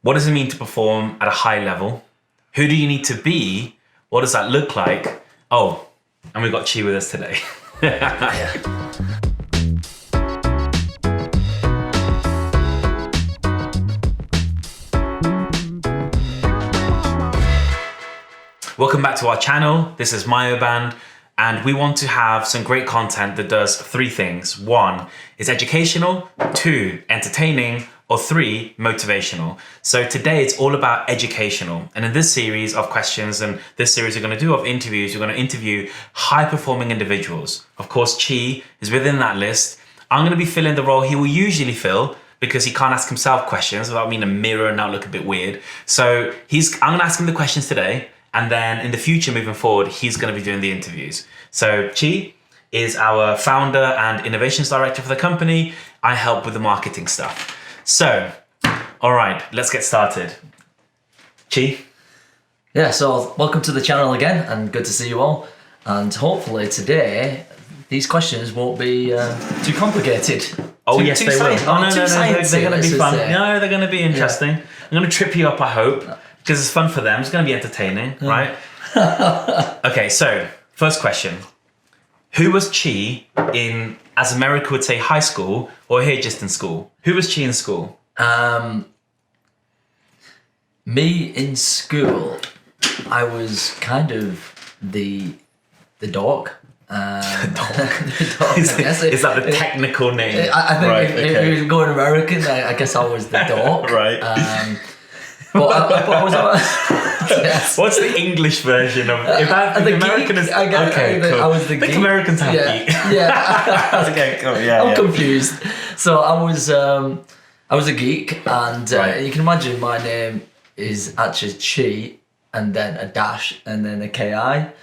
What does it mean to perform at a high level? Who do you need to be? What does that look like? Oh, and we've got Chi with us today. Welcome back to our channel. This is MYOBAND, and we want to have some great content that does three things. One is educational, two, entertaining, or three, motivational. So today it's all about educational. And in this series of questions and this series we're going to do of interviews, we're going to interview high-performing individuals. Of course, Chi is within that list. I'm going to be filling the role he will usually fill because he can't ask himself questions without being a mirror and now look a bit weird. So I'm going to ask him the questions today. And then in the future, moving forward, he's going to be doing the interviews. So Chi is our founder and innovations director for the company. I help with the marketing stuff. So, all right, let's get started. Chi? Yeah, so welcome to the channel again, and good to see you all. And hopefully today, these questions won't be too complicated. Oh, yes, they will. Oh, no, they're going to be fun. No, they're going to be interesting. Yeah. I'm going to trip you up, I hope. Because it's fun for them. It's going to be entertaining, right? Okay, so first question. Who was Chi in, as America would say, high school, or here just in school? Who was Chi in school? Me in school, I was kind of the dork. The dork. Is that the technical name? I think if you're going American, I guess I was the dork. Right. Yes. What's the English version of if that? The American is okay. Cool. I was the geek. Americans have geek. Yeah. Okay, cool. I'm confused. So I was a geek, and you can imagine my name is actually Chi, and then a dash, and then a Ki.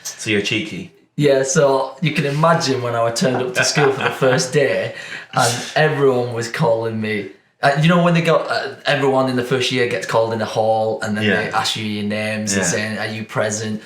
So you're cheeky. Yeah, so you can imagine when I turned up to school for the first day, and everyone was calling me. You know when they got everyone in the first year gets called in the hall, and then they ask you your names and saying, "Are you present?"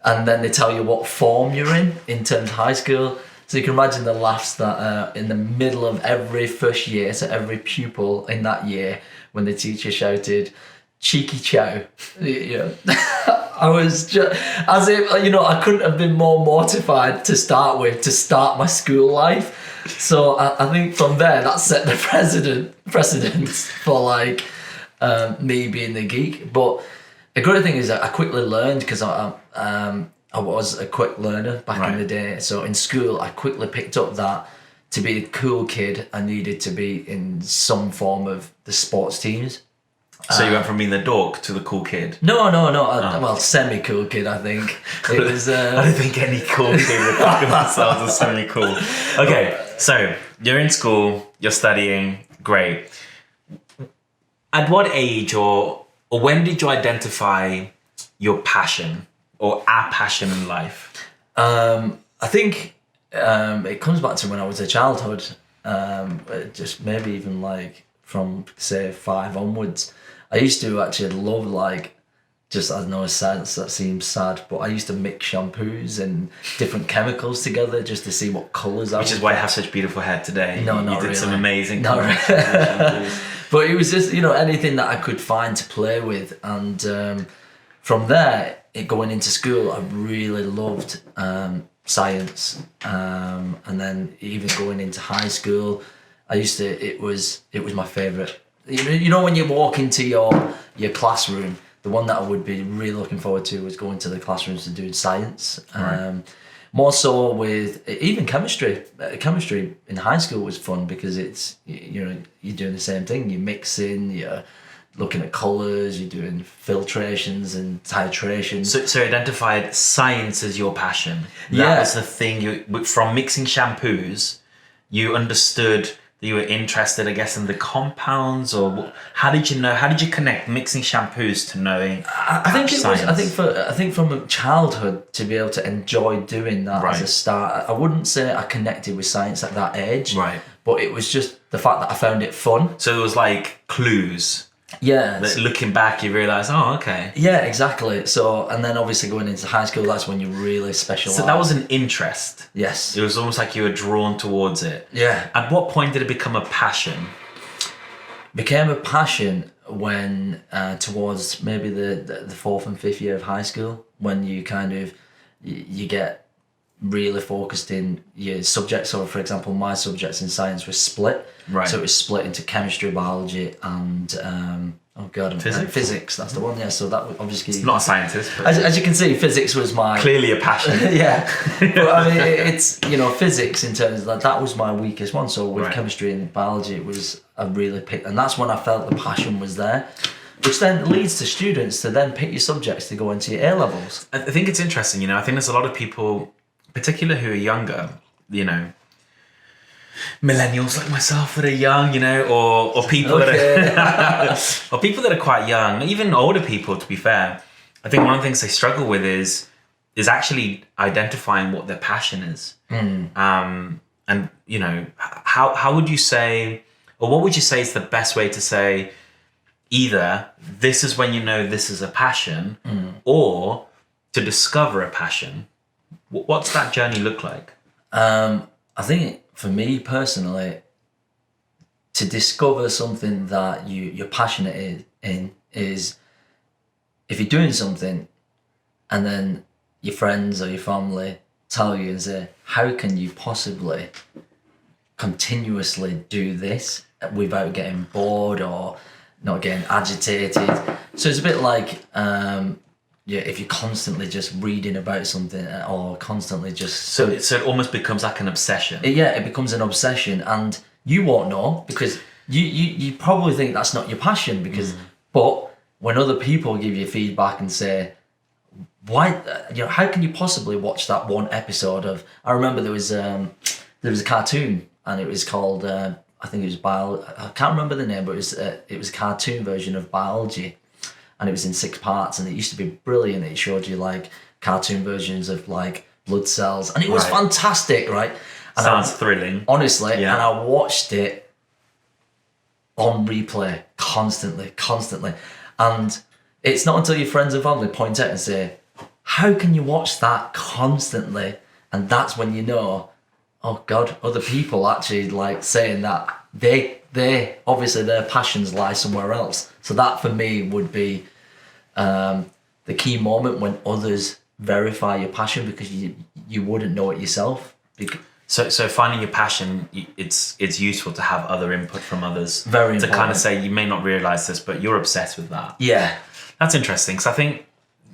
And then they tell you what form you're in terms of high school. So you can imagine the laughs that in the middle of every first year, so every pupil in that year, when the teacher shouted, "Chi Chow," I was just as if I couldn't have been more mortified to start my school life. So I think from there that set the precedence for me being the geek. But the great thing is that I quickly learned because I was a quick learner back in the day. So in school I quickly picked up that to be the cool kid I needed to be in some form of the sports teams. So you went from being the dork to the cool kid? No. Well, semi-cool kid, I think. It was. I don't think any cool kid would think of themselves as semi-cool. Okay, so you're in school, you're studying, great. At what age or when did you identify your passion or a passion in life? I think it comes back to when I was a childhood. Just maybe even from say 5 onwards. I used to actually love just I know it seems sad, but I used to mix shampoos and different chemicals together just to see what colours I would. Which is why I have such beautiful hair today. No, not really. You did some amazing shampoos. But it was just, anything that I could find to play with. And from there, going into school, I really loved science. And then even going into high school, it was my favourite. When you walk into your classroom, the one that I would be really looking forward to was going to the classrooms to do science. More so with even chemistry. Chemistry in high school was fun because it's you're doing the same thing. You're mixing, you're looking at colours, you're doing filtrations and titrations. So you identified science as your passion. That was the thing. From mixing shampoos, you understood that you were interested, I guess, in the compounds, or how did you connect mixing shampoos to knowing? I think from childhood to be able to enjoy doing that as a start. I wouldn't say I connected with science at that age, but it was just the fact that I found it fun. So it was like clues. Yeah. That looking back, you realise, oh, okay. Yeah, exactly. So, and then obviously going into high school, that's when you really specialise. So that was an interest. Yes. It was almost like you were drawn towards it. Yeah. At what point did it become a passion? Became a passion when towards maybe the fourth and fifth year of high school, when you kind of you get really focused in your subjects. So for example, my subjects in science were split. Right. So it was split into chemistry, biology, and physics. That's the one. Yeah. So that would obviously Not a scientist, but as you can see, physics was my clearly a passion. yeah. But I mean, it's physics in terms of that was my weakest one. So with Right. chemistry and biology, it was a really pick, and that's when I felt the passion was there. Which then leads to students to then pick your subjects to go into your A levels. I think it's interesting, I think there's a lot of people, particularly who are younger, millennials like myself that are young, or people that are, or people that are quite young, even older people, to be fair. I think one of the things they struggle with is actually identifying what their passion is. And how would you say, or what would you say is the best way to say either this is when you know this is a passion, or to discover a passion? What's that journey look like? I think for me personally, to discover something that you're passionate in is if you're doing something and then your friends or your family tell you and say, how can you possibly continuously do this without getting bored or not getting agitated? So it's a bit like if you're constantly just reading about something or constantly just so it almost becomes like an obsession. It becomes an obsession, and you won't know because you probably think that's not your passion because but when other people give you feedback and say, why how can you possibly watch that one episode of, I remember there was a cartoon and it was called I think it was I can't remember the name, but it was a cartoon version of biology, and it was in 6 parts, and it used to be brilliant. It showed you like cartoon versions of like blood cells, and it was fantastic, right? And Sounds thrilling. Honestly, and I watched it on replay constantly. And it's not until your friends and family point out and say, how can you watch that constantly? And that's when you know, oh God, other people actually like saying that they obviously their passions lie somewhere else. So that for me would be the key moment when others verify your passion, because you wouldn't know it yourself. So finding your passion, it's useful to have other input from others. Very important. To kind of say, you may not realize this, but you're obsessed with that. Yeah. That's interesting, because I think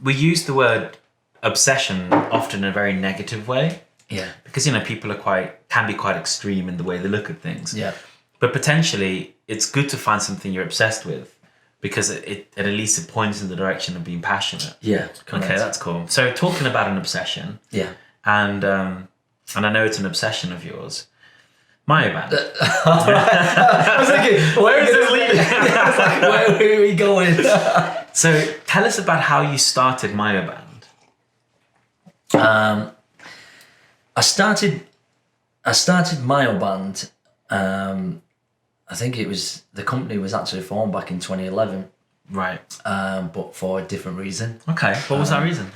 we use the word obsession often in a very negative way. Yeah. Because, people can be quite extreme in the way they look at things. Yeah. But potentially, it's good to find something you're obsessed with, because at least it points in the direction of being passionate. Yeah. Correct. Okay, that's cool. So talking about an obsession. Yeah. And I know it's an obsession of yours. MYOBAND. I was thinking, where is this leading? Where are we going? So tell us about how you started MYOBAND. I started MYOBAND. I think the company was actually formed back in 2011. Right. But for a different reason. Okay. What was that reason?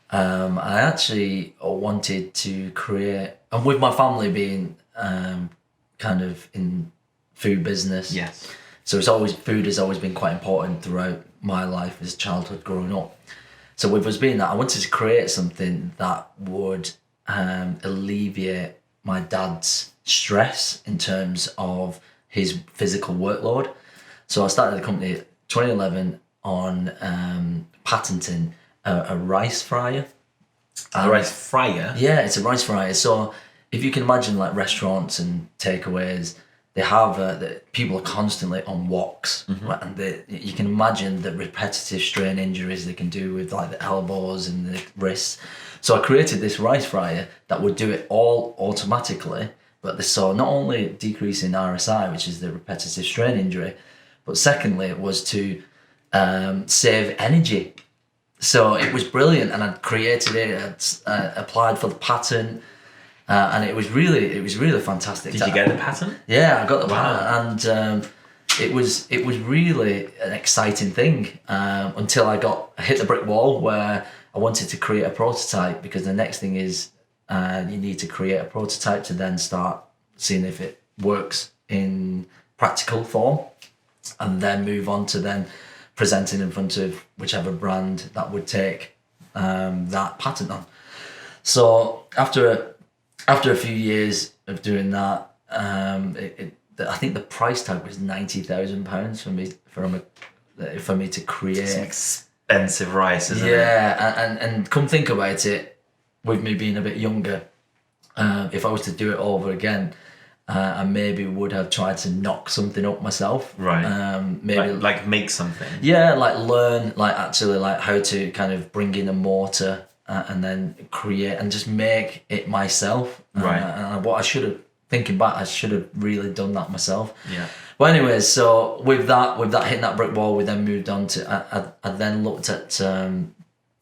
I actually wanted to create, and with my family being kind of in food business. Yes. So food has always been quite important throughout my life as childhood growing up. So with us being that, I wanted to create something that would alleviate my dad's stress in terms of his physical workload. So I started the company 2011 on patenting a rice fryer. A rice fryer? Yeah, it's a rice fryer. So if you can imagine like restaurants and takeaways, they have people are constantly on woks, right? And you can imagine the repetitive strain injuries they can do with like the elbows and the wrists. So I created this rice fryer that would do it all automatically, but so not only decreasing RSI, which is the repetitive strain injury, but secondly it was to save energy. So it was brilliant, and I'd created it, I'd applied for the patent, and it was really fantastic. Did you get the patent? Yeah, I got the patent, and it was really an exciting thing until I hit the brick wall where I wanted to create a prototype, because the next thing is you need to create a prototype to then start seeing if it works in practical form. and then move on to then presenting in front of whichever brand that would take that patent on. So after a few years of doing that, I think the price tag was £90,000 for me to create. It's expensive rice, isn't it? Yeah, and come think about it, with me being a bit younger, if I was to do it over again, I maybe would have tried to knock something up myself. Right. Maybe like make something. Yeah, like learn, like actually like how to kind of bring in a mortar and then create and just make it myself. Right. And what I should have, thinking back, I should have really done that myself. Yeah. Well, anyways, so with that hitting that brick wall, we then moved on to, I then looked at,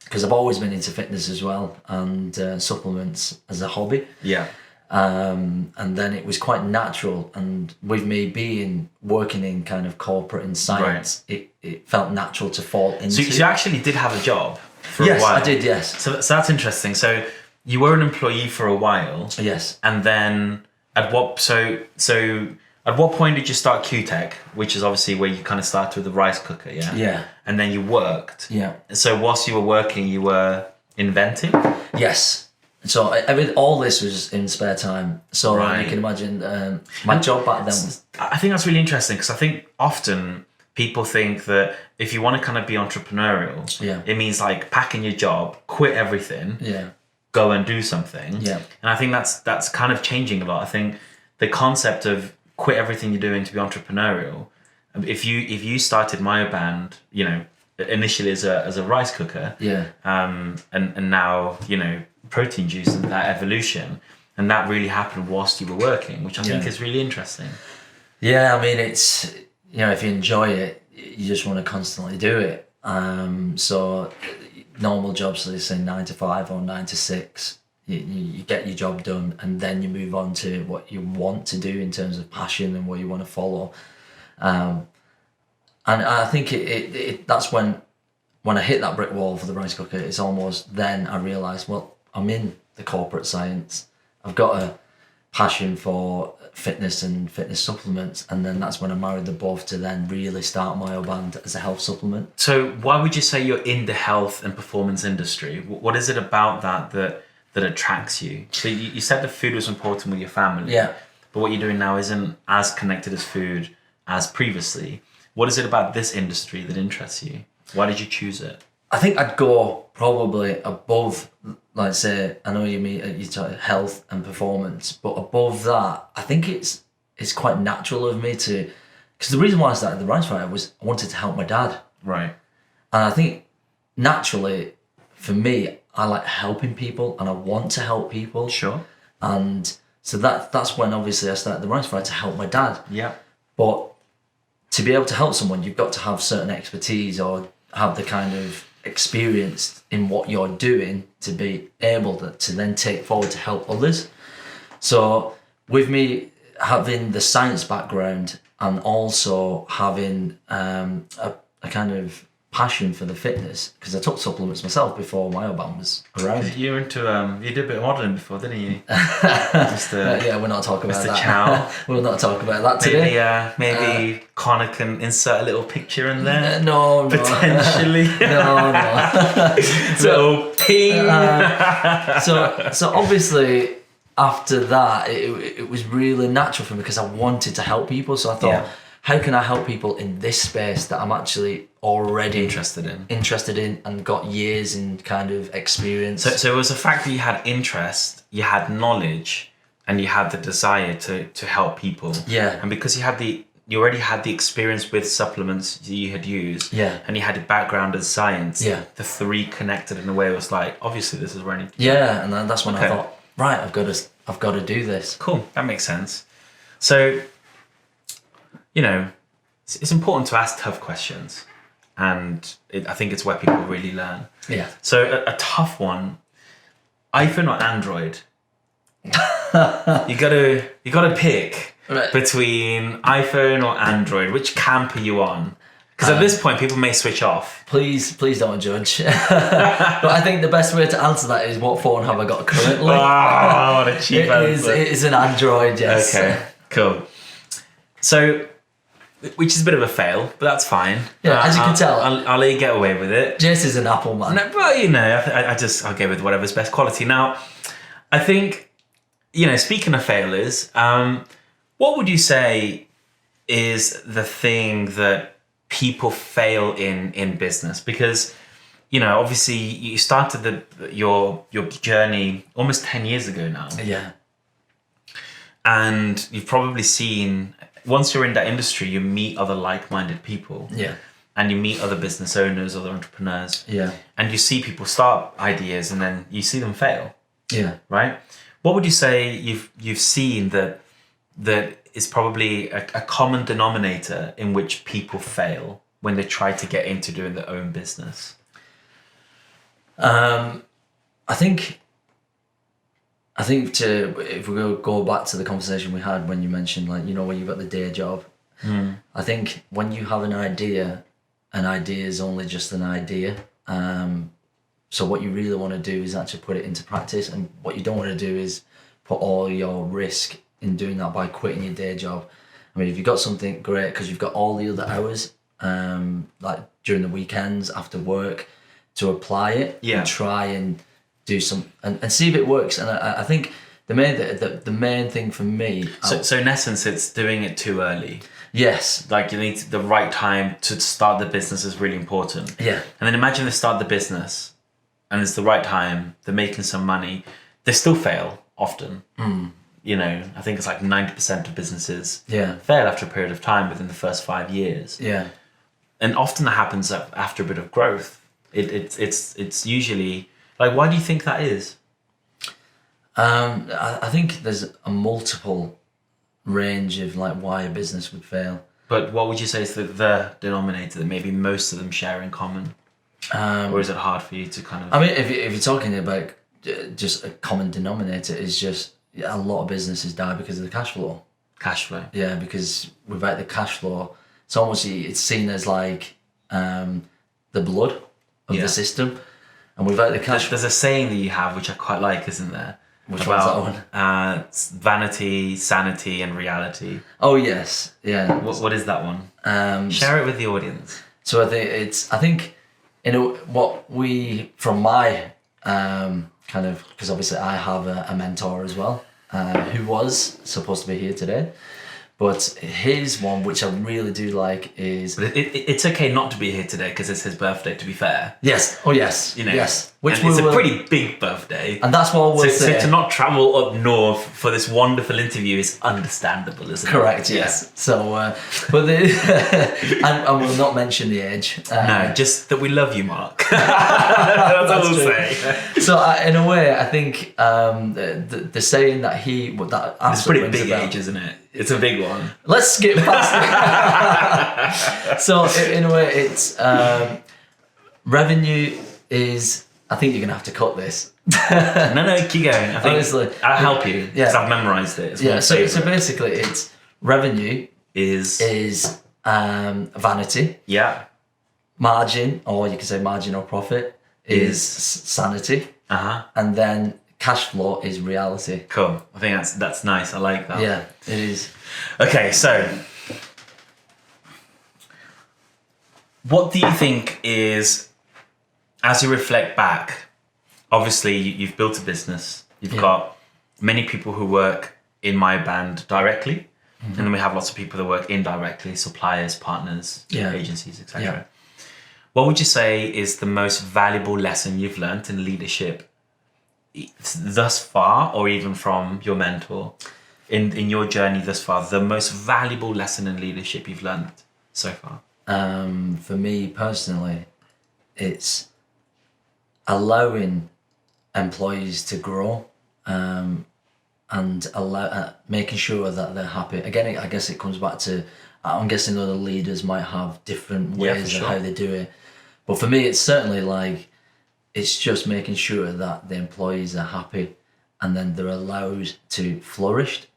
because I've always been into fitness as well, and supplements as a hobby. Yeah. And then it was quite natural, and with me working in kind of corporate and science, it felt natural to fall into. So you actually did have a job for Yes, a while. I did, yes. So that's interesting. So you were an employee for a while. Yes. And then at what point did you start Q-Tech, which is obviously where you kind of started with the rice cooker, yeah? Yeah. And then you worked. Yeah. So whilst you were working, you were inventing? Yes. So all this was in spare time. So you can imagine my job back then was... I think that's really interesting, because I think often people think that if you want to kind of be entrepreneurial, it means like packing your job, quit everything, go and do something. Yeah. And I think that's kind of changing a lot. I think the concept of quit everything you're doing to be entrepreneurial. If you started MYOBAND, initially as a rice cooker, and now protein juice and that evolution, and that really happened whilst you were working, which I think is really interesting. Yeah, I mean, it's if you enjoy it, you just want to constantly do it. So normal jobs, let's say 9 to 5 or 9 to 6. You get your job done, and then you move on to what you want to do in terms of passion and what you want to follow. And I think that's when I hit that brick wall for the rice cooker. It's almost then I realised, well, I'm in the corporate science. I've got a passion for fitness and fitness supplements, and then that's when I married the both to then really start MYOBAND as a health supplement. So why would you say you're in the health and performance industry? What is it about that attracts you? So you said the food was important with your family. Yeah. But what you're doing now isn't as connected as food as previously. What is it about this industry that interests you? Why did you choose it? I think I'd go probably above, like say, I know you talk health and performance, but above that, I think it's quite natural of me to, because the reason why I started the Rice Fire was I wanted to help my dad. Right. And I think naturally, for me, I like helping people and I want to help people. Sure. And so that's when obviously I started the Rice Fire to help my dad. Yeah. But to be able to help someone, you've got to have certain expertise or have the kind of experience in what you're doing to be able to then take forward to help others. So with me having the science background and also having a kind of passion for the fitness, because I took supplements myself before MYOBAND was around. You were into you did a bit of modelling before, didn't you? Yeah, we're not talking about that. Mr. Chow. We'll not talk about that today. Maybe Connor can insert a little picture in there. No. Potentially. No. So ping. So obviously after that, it was really natural for me because I wanted to help people. So I thought, how can I help people in this space that I'm actually already interested in and got years in kind of experience. So it was the fact that you had interest, you had knowledge, and you had the desire to help people. Yeah. And because you already had the experience with supplements that you had used, and you had a background in science, the three connected in a way. It was like, obviously this is where I need to go. Yeah, and then that's when I thought, right, I've got to do this. Cool, that makes sense. So, it's important to ask tough questions. And I think it's where people really learn. Yeah. So a tough one, iPhone or Android? you gotta pick between iPhone or Android. Which camp are you on? Because at this point, people may switch off. Please don't judge. But I think the best way to answer that is, what phone have I got currently? What a cheap answer. It is an Android, yes. Okay, cool. So which is a bit of a fail, but that's fine. Yeah, as you can tell, I'll let you get away with it. Jase is an Apple man. No, well, I'll go with whatever's best quality. Now, I think, speaking of failures, what would you say is the thing that people fail in business? Because, obviously you started your journey almost 10 years ago now. Yeah. And you've probably seen, once you're in that industry, you meet other like-minded people. Yeah. And you meet other business owners, other entrepreneurs. Yeah. And you see people start ideas and then you see them fail. Yeah. Right? What would you say you've seen that is probably a common denominator in which people fail when they try to get into doing their own business? I think if we go back to the conversation we had when you mentioned, like, when you've got the day job, I think when you have an idea is only just an idea. So what you really want to do is actually put it into practice, and what you don't want to do is put all your risk in doing that by quitting your day job. I mean, if you've got something great, because you've got all the other hours, like during the weekends after work, to apply it and try and do some and see if it works. And I think the main thing for me. So in essence, it's doing it too early. Yes. Like, you need the right time to start the business is really important. Yeah. And then imagine they start the business and it's the right time, they're making some money, they still fail often. I think it's like 90% of businesses fail after a period of time within the first 5 years. Yeah. And often that happens after a bit of growth. It's usually, like, why do you think that is? I think there's a multiple range of like why a business would fail. But what would you say is the denominator that maybe most of them share in common? Or is it hard for you to kind of... I mean, if you're talking about just a common denominator, is just a lot of businesses die because of the cash flow. Cash flow. Yeah, because without the cash flow, it's seen as like the blood of the system. And without the cash... There's a saying that you have, which I quite like, isn't there? Which one's that one? Vanity, sanity, and reality. Oh yes, yeah. What is that one? Share it with the audience. So I think what we, from my kind of, because obviously I have a mentor as well, who was supposed to be here today. But his one, which I really do like, is... But it's okay not to be here today because it's his birthday, to be fair. Yes. Oh, yes. Yes. Which it's a pretty big birthday. And that's what we'll say. So to not travel up north for this wonderful interview is understandable, isn't it? Correct, yes. So, and we'll not mention the age. No, just that we love you, Mark. That's all we'll say. So in a way, I think the saying that it's a pretty big age, isn't it? It's a big one. Let's skip past it. So in a way, it's revenue is... I think you're going to have to cut this. No, keep going. I think honestly, I'll help you because I've memorised it. So basically it's revenue is vanity. Yeah. Margin, or you can say margin or profit, is sanity. Uh-huh. And then cash flow is reality. Cool. I think that's nice. I like that. Yeah, it is. Okay, so what do you think is, as you reflect back, obviously you've built a business, you've got many people who work in MYOBAND directly, and then we have lots of people that work indirectly, suppliers, partners, agencies, etc. Yeah. What would you say is the most valuable lesson you've learned in leadership thus far, or even from your mentor, in your journey thus far, the most valuable lesson in leadership you've learned so far? For me personally, it's allowing employees to grow, and making sure that they're happy. Again, I guess it comes back to, I'm guessing other leaders might have different ways of how they do it. But for me, it's certainly like, it's just making sure that the employees are happy, and then they're allowed to flourish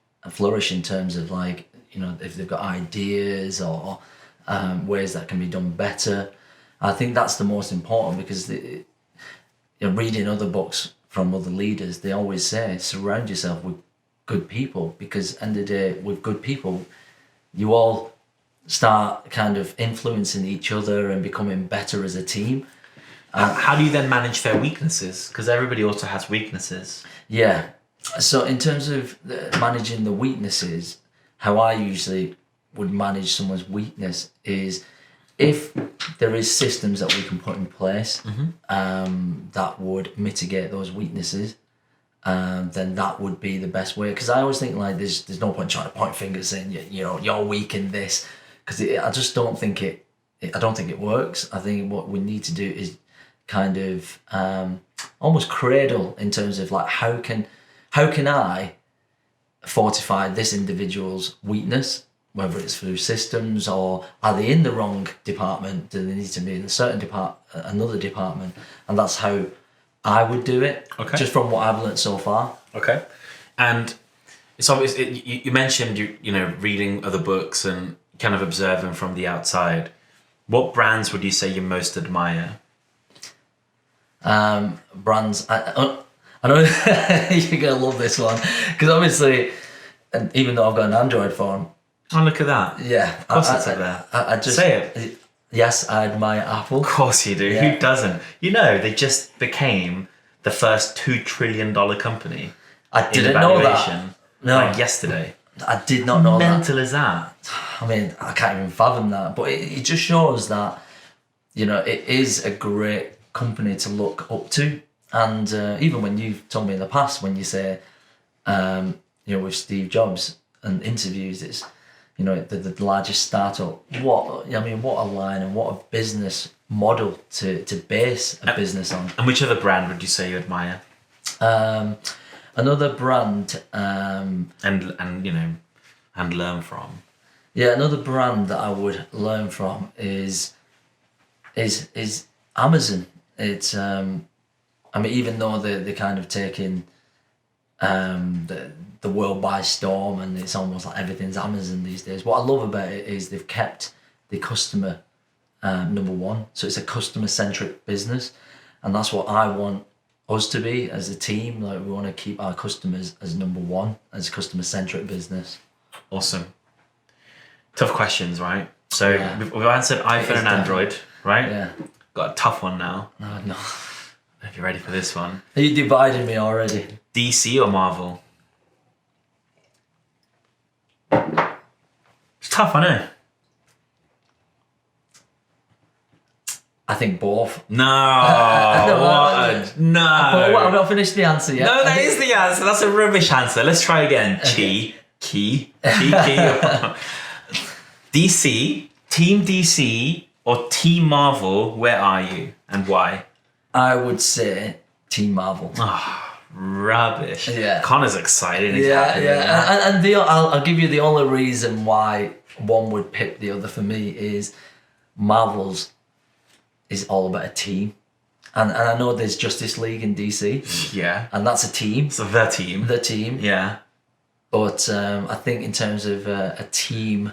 in terms of, like, if they've got ideas or ways that can be done better. I think that's the most important, because reading other books from other leaders, they always say surround yourself with good people, because end of the day, with good people, you all start kind of influencing each other and becoming better as a team. How do you then manage their weaknesses? Because everybody also has weaknesses. Yeah. So in terms of managing the weaknesses, how I usually would manage someone's weakness is if there is systems that we can put in place that would mitigate those weaknesses, then that would be the best way. Because I always think like there's no point trying to point fingers saying you're weak in this, because I just don't think it works. I think what we need to do is kind of almost cradle in terms of like how can I fortify this individual's weakness, whether it's through systems or are they in the wrong department, do they need to be in a certain another department, and that's how I would do it. Okay. Just from what I've learned so far. Okay. And it's obvious you mentioned reading other books and kind of observing from the outside. What brands would you say you most admire? Brands. I know you're gonna love this one, because obviously, and even though I've got an Android phone. Oh, look at that. Yeah. Of course it's like that. I just say it. Yes, I admire Apple. Of course you do. Yeah. Who doesn't? They just became the first $2 trillion company. I didn't know that. No. Like yesterday. I did not know that. How mental is that? I mean, I can't even fathom that. But it just shows that, it is a great company to look up to. And even when you've told me in the past, when you say, with Steve Jobs and interviews, it's, the largest startup. What a line and what a business model to base a business on. And which other brand would you say you admire? Another brand. And learn from. Yeah, another brand that I would learn from is Amazon. It's even though they're kind of taking the world by storm, and it's almost like everything's Amazon these days. What I love about it is they've kept the customer number one. So it's a customer centric business, and that's what I want us to be as a team. Like, we want to keep our customers as number one, as a customer centric business. Awesome. Tough questions, right? So Yeah. we've answered iPhone and Android, right? Yeah. Got a tough one now. Oh, no. If you're ready for this one. Are you dividing me already? DC or Marvel? It's tough, I know. I think both. No. But No. I've not finished the answer yet. No, that is the answer. That's a rubbish answer. Let's try again. Chi. DC, Team DC or Team Marvel, where are you and why? I would say Team Marvel. Rubbish. Yeah. Connor's excited. He's happy. Yeah. And I'll give you the only reason why one would pick the other for me is Marvel's is all about a team. And I know there's Justice League in DC. Yeah. And that's a team. So the team. The team. Yeah. But I think in terms of a team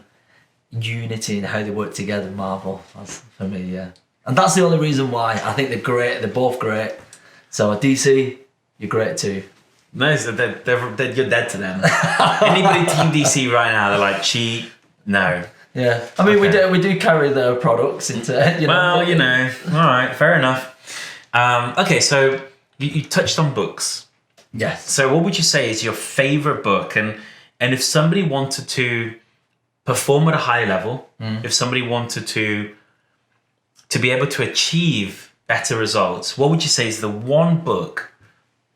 unity and how they work together, Marvel, that's for me, yeah. And that's the only reason why. I think they're great. They're both great. So DC, you're great too. No, so you're dead to them. Anybody Team DC right now, they're like, Chi, no. Yeah, I mean, Okay. we do carry their products into, Well, all right, fair enough. Okay, so you touched on books. Yes. So what would you say is your favorite book? And if somebody wanted to perform at a high level, if somebody wanted to be able to achieve better results, what would you say is the one book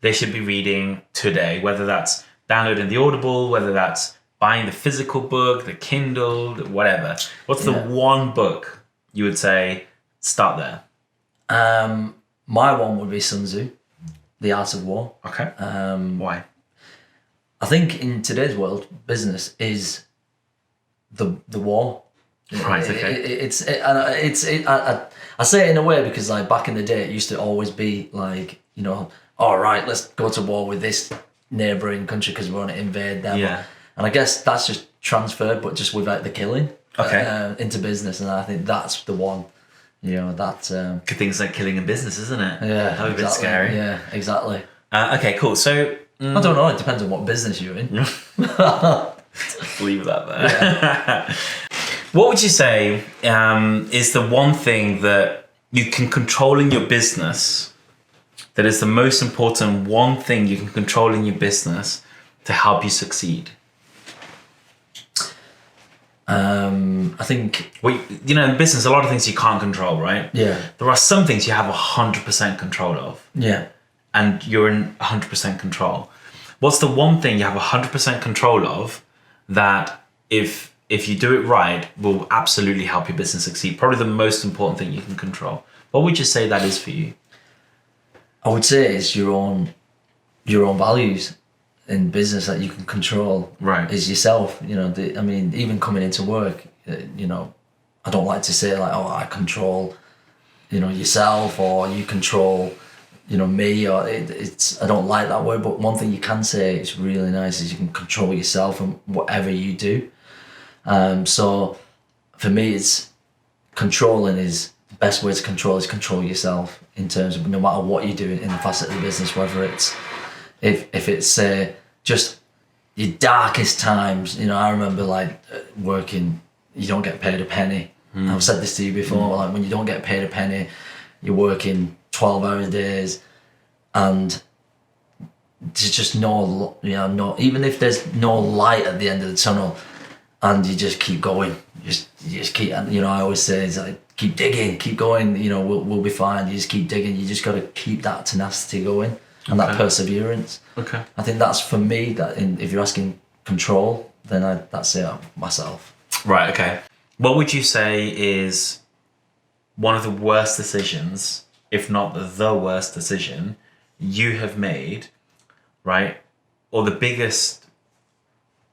they should be reading today? Whether that's downloading the Audible, whether that's buying the physical book, the Kindle, whatever. What's the one book you would say, start there? My one would be Sun Tzu, The Art of War. Okay. Why? I think in today's world, business is the war. Right. Okay. I say it in a way because like back in the day, it used to always be like, all right, let's go to war with this neighbouring country because we want to invade them. Yeah. And I guess that's just transferred, but just without the killing. Okay. Into business, and I think that's the one. That. Good things like killing in business, isn't it? Yeah. That would be a bit scary. Yeah, exactly. Okay. Cool. So. I don't know. It depends on what business you're in. Leave that there. Yeah. What would you say is the one thing that you can control in your business, that is the most important one thing you can control in your business to help you succeed? I think... Well, you know, in business, a lot of things you can't control, right? Yeah. There are some things you have 100% control of. Yeah. And you're in 100% control. What's the one thing you have 100% control of that if you do it right will absolutely help your business succeed? Probably the most important thing you can control. What would you say that is for you? I would say it's your own values in business that you can control. Right. Is yourself. You know, I mean, even coming into work, you know, I don't like to say like, oh, I control, you know, yourself, or you control, you know, me, or it's, I don't like that word, but one thing you can say it's really nice is you can control yourself and whatever you do. So for me, it's controlling is the best way to control yourself in terms of no matter what you're doing in the facet of the business, whether it's, if it's just your darkest times. You know, I remember like working, you don't get paid a penny. I've said this to you before, like when you don't get paid a penny, you're working 12-hour days, and there's just no, you know, no, even if there's no light at the end of the tunnel, and you just keep going, you just keep, you know, I always say it's like, keep digging, keep going, you know, we'll be fine. You just keep digging. You just got to keep that tenacity going and that perseverance. Okay. I think that's for me, that if you're asking control, then that's it, myself. Right, okay. What would you say is one of the worst decisions, if not the worst decision you have made, right? Or the biggest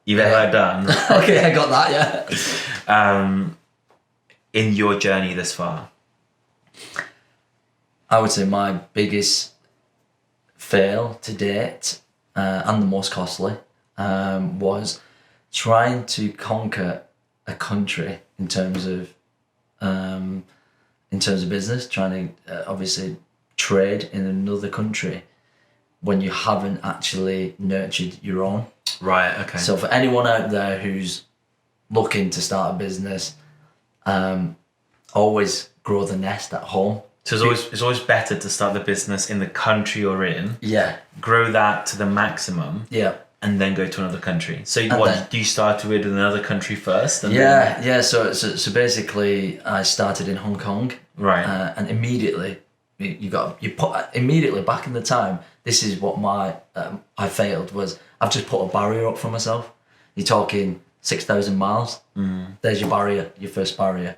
you've ever done? Okay, I got that, yeah. In your journey this far? I would say my biggest fail to date, and the most costly, was trying to conquer a country in terms of business, trying to obviously trade in another country when you haven't actually nurtured your own. Right, okay. So for anyone out there who's looking to start a business, always grow the nest at home. So it's always better to start the business in the country you're in. Yeah. Grow that to the maximum. Yeah. And then go to another country. So do you start with another country first? And yeah. So basically, I started in Hong Kong. Right. And immediately, immediately back in the time. This is what I failed was I've just put a barrier up for myself. You're talking 6,000 miles. There's your barrier, your first barrier.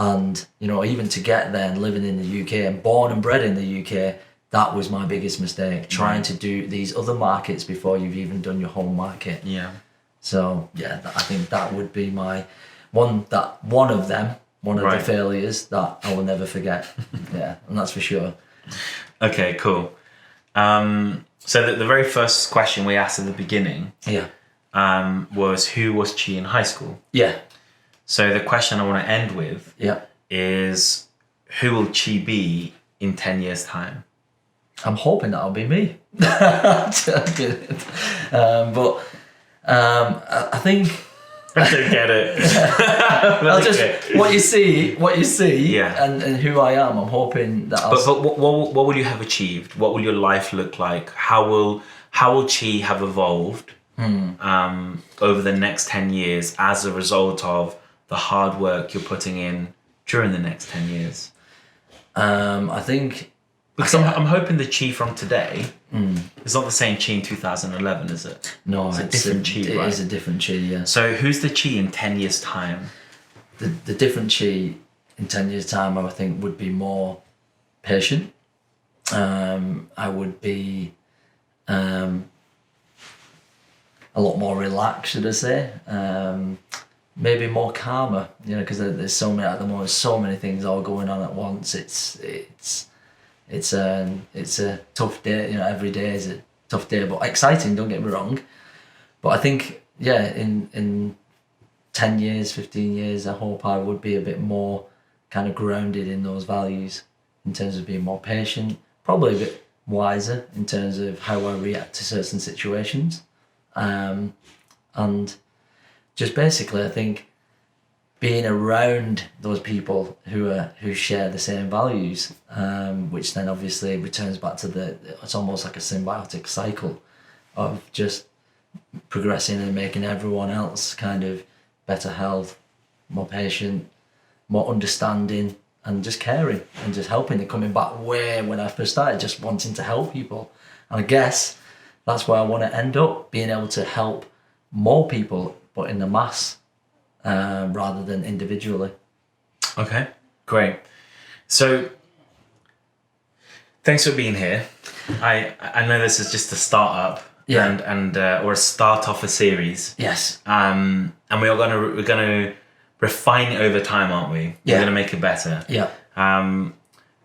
And you know, even to get there and living in the UK and born and bred in the UK. That was my biggest mistake, trying to do these other markets before you've even done your home market. Yeah. So yeah, I think that would be my one of the failures that I will never forget. Yeah, and that's for sure. Okay, cool. So the very first question we asked at the beginning, was who was Chi in high school? Yeah. So the question I want to end with, is who will Chi be in 10 years' time? I'm hoping that'll be me. I think I don't get it. I'll just what you see, yeah. and who I am. I'm hoping that. But what will you have achieved? What will your life look like? How will Chi have evolved over the next 10 years as a result of the hard work you're putting in during the next 10 years? I think. Because I'm hoping the Chi from today is not the same Chi in 2011, is it? No, it's a different Chi, right? It is a different Chi, yeah. So who's the Chi in 10 years' time? The different Chi in 10 years' time, I would think, would be more patient. I would be a lot more relaxed, should I say. Maybe more calmer, you know, because there's so many at the moment, so many things all going on at once. It's a tough day, you know, every day is a tough day, but exciting, don't get me wrong. But I think, yeah, in 10 years, 15 years, I hope I would be a bit more kind of grounded in those values in terms of being more patient, probably a bit wiser in terms of how I react to certain situations. And just basically, I think being around those people who share the same values, which then obviously returns back to it's almost like a symbiotic cycle of just progressing and making everyone else kind of better health, more patient, more understanding, and just caring and just helping. And coming back where when I first started, just wanting to help people. And I guess that's where I want to end up, being able to help more people, but in the mass, rather than individually. Okay, great. So thanks for being here. I know this is just a start-up and or a start off a series. Yes. And we're gonna refine it over time, aren't we? Yeah. We're gonna make it better. Yeah.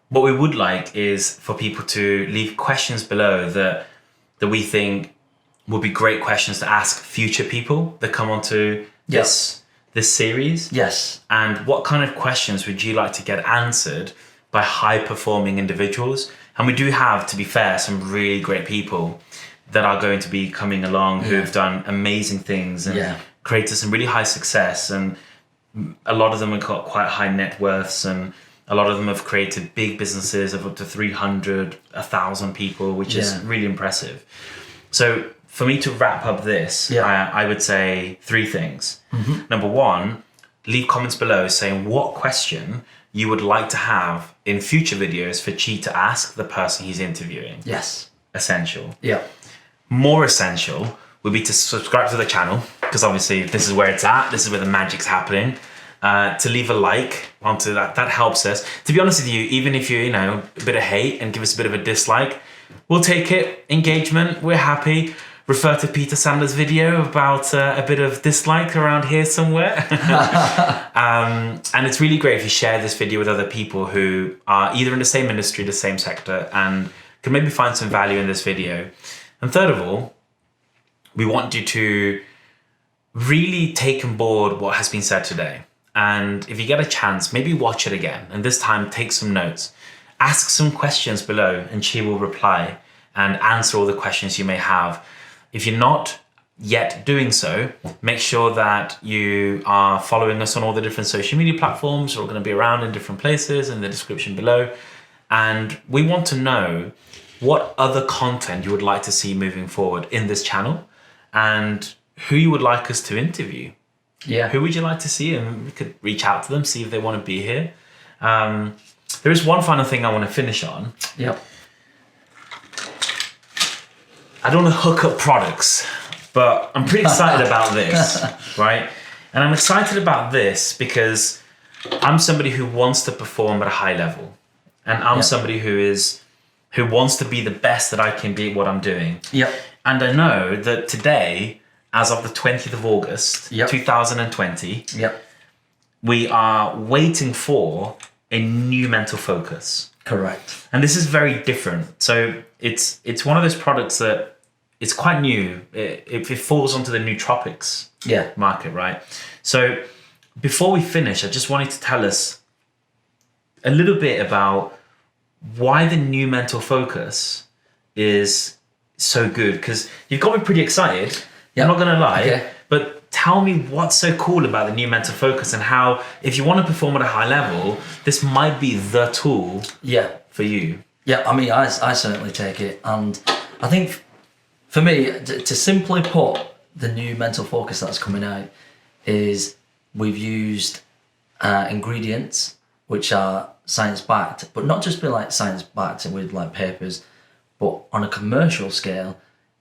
What we would like is for people to leave questions below that we think would be great questions to ask future people that come onto this series. Yes. And what kind of questions would you like to get answered by high performing individuals? And we do have, to be fair, some really great people that are going to be coming along who've done amazing things and created some really high success. And a lot of them have got quite high net worths, and a lot of them have created big businesses of up to 300, 1,000 people, which is really impressive. So for me to wrap up this, I would say 3 things. Mm-hmm. Number 1, leave comments below saying what question you would like to have in future videos for Chi to ask the person he's interviewing. Yes. Essential. Yeah. More essential would be to subscribe to the channel, because obviously this is where it's at. This is where the magic's happening. To leave a like onto that helps us. To be honest with you, even if you a bit of hate and give us a bit of a dislike, we'll take it. Engagement, we're happy. Refer to Peter Sandler's video about a bit of dislike around here somewhere. And it's really great if you share this video with other people who are either in the same industry, the same sector, and can maybe find some value in this video. And third of all, we want you to really take on board what has been said today. And if you get a chance, maybe watch it again. And this time, take some notes. Ask some questions below, and she will reply and answer all the questions you may have. If you're not yet doing so, make sure that you are following us on all the different social media platforms. We're going to be around in different places in the description below. And we want to know what other content you would like to see moving forward in this channel, and who you would like us to interview. Yeah. Who would you like to see? And we could reach out to them, see if they want to be here. There is one final thing I want to finish on. Yep. I don't want to hook up products, but I'm pretty excited about this, right? And I'm excited about this because I'm somebody who wants to perform at a high level. And I'm somebody who wants to be the best that I can be at what I'm doing. Yep. And I know that today, as of the 20th of August, 2020, we are waiting for a new mental focus. Correct. And this is very different. So it's one of those products that it's quite new. It falls onto the nootropics market, right? So before we finish, I just wanted to tell us a little bit about why the new mental focus is so good, because you've got me pretty excited. I'm not going to lie, but tell me what's so cool about the new mental focus, and how, if you want to perform at a high level, this might be the tool for you. Yeah, I mean, I certainly take it. And I think for me, to simply put, the new mental focus that's coming out is we've used ingredients which are science-backed, but not just be like science-backed with like papers, but on a commercial scale,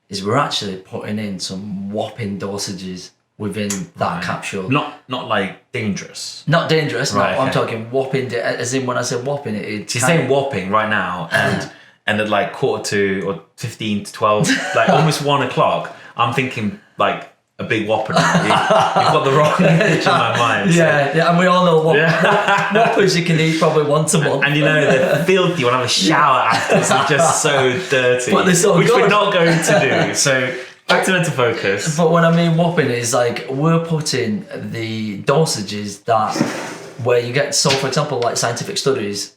is we're actually putting in some whopping dosages within that capsule. Not like dangerous. Not dangerous. Right, no, I'm talking whopping. As in, when I say whopping, it's you're saying whopping right now, and at like 11:45 or 15 to 12, like almost 1 o'clock, I'm thinking like a big whopper. You've got the wrong image in my mind. So. Yeah, and we all know whoppers you can eat probably once a month. And they're filthy. You want to have a shower afterwards. They're just so dirty. But they're so which good. We're not going to do. So back to mental focus. But when I mean whopping, it's like we're putting the dosages that where you get. So for example, like scientific studies,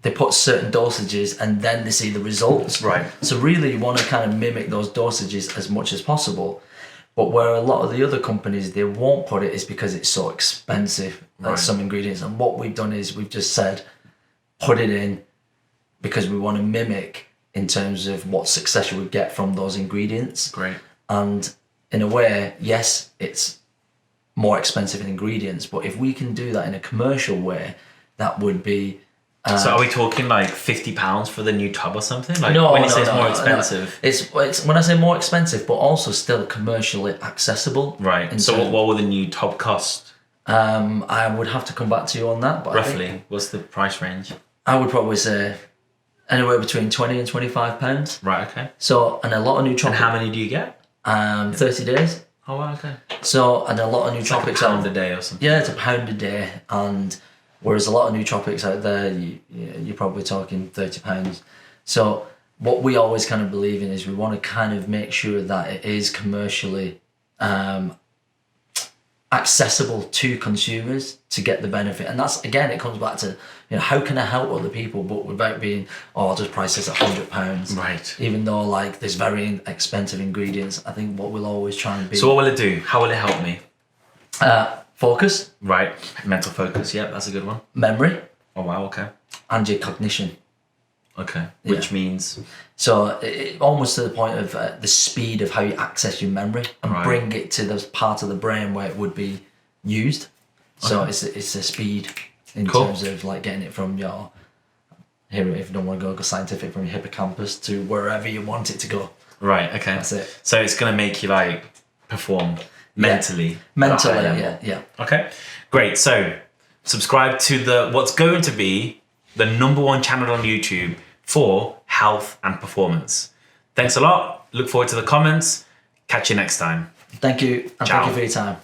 they put certain dosages and then they see the results. Right. So really, you want to kind of mimic those dosages as much as possible. But where a lot of the other companies, they won't put it is because it's so expensive, some ingredients. And what we've done is we've just said, put it in because we want to mimic in terms of what success you would get from those ingredients. Great. And in a way, yes, it's more expensive in ingredients, but if we can do that in a commercial way, that would be... so are we talking like £50 for the new tub or something? Like No, when you no, say it's no, more no. expensive. It's when I say more expensive, but also still commercially accessible. Right. So what will the new tub cost? I would have to come back to you on that. But Roughly, what's the price range? I would probably say anywhere between £20 and £25. Right, okay. So, and a lot of new And tropics. how many do you get? 30 days. Oh, wow, okay. So, and a lot of new It's like tropics. £1 a day or something. Yeah, it's £1 a day. And whereas a lot of new tropics out there, you're probably talking £30. So what we always kind of believe in is we want to kind of make sure that it is commercially accessible to consumers to get the benefit. And that's, again, it comes back to, how can I help other people, but without being, I'll just price this at £100. Right. Even though like there's very expensive ingredients, I think what we'll always try and be. So what will it do? How will it help me? Focus. Right. Mental focus. Yeah, that's a good one. Memory. Oh, wow, okay. And your cognition. Okay. Which means? So it almost to the point of the speed of how you access your memory and bring it to the part of the brain where it would be used. So it's a speed in terms of like getting it from your, here if you don't want to go scientific, from your hippocampus to wherever you want it to go. Right, okay. That's it. So it's going to make you like perform mentally. Mentally, at a high level. yeah. Okay, great. So subscribe to what's going to be the #1 channel on YouTube for health and performance. Thanks a lot. Look forward to the comments. Catch you next time. Thank you, and Ciao. thank you for your time.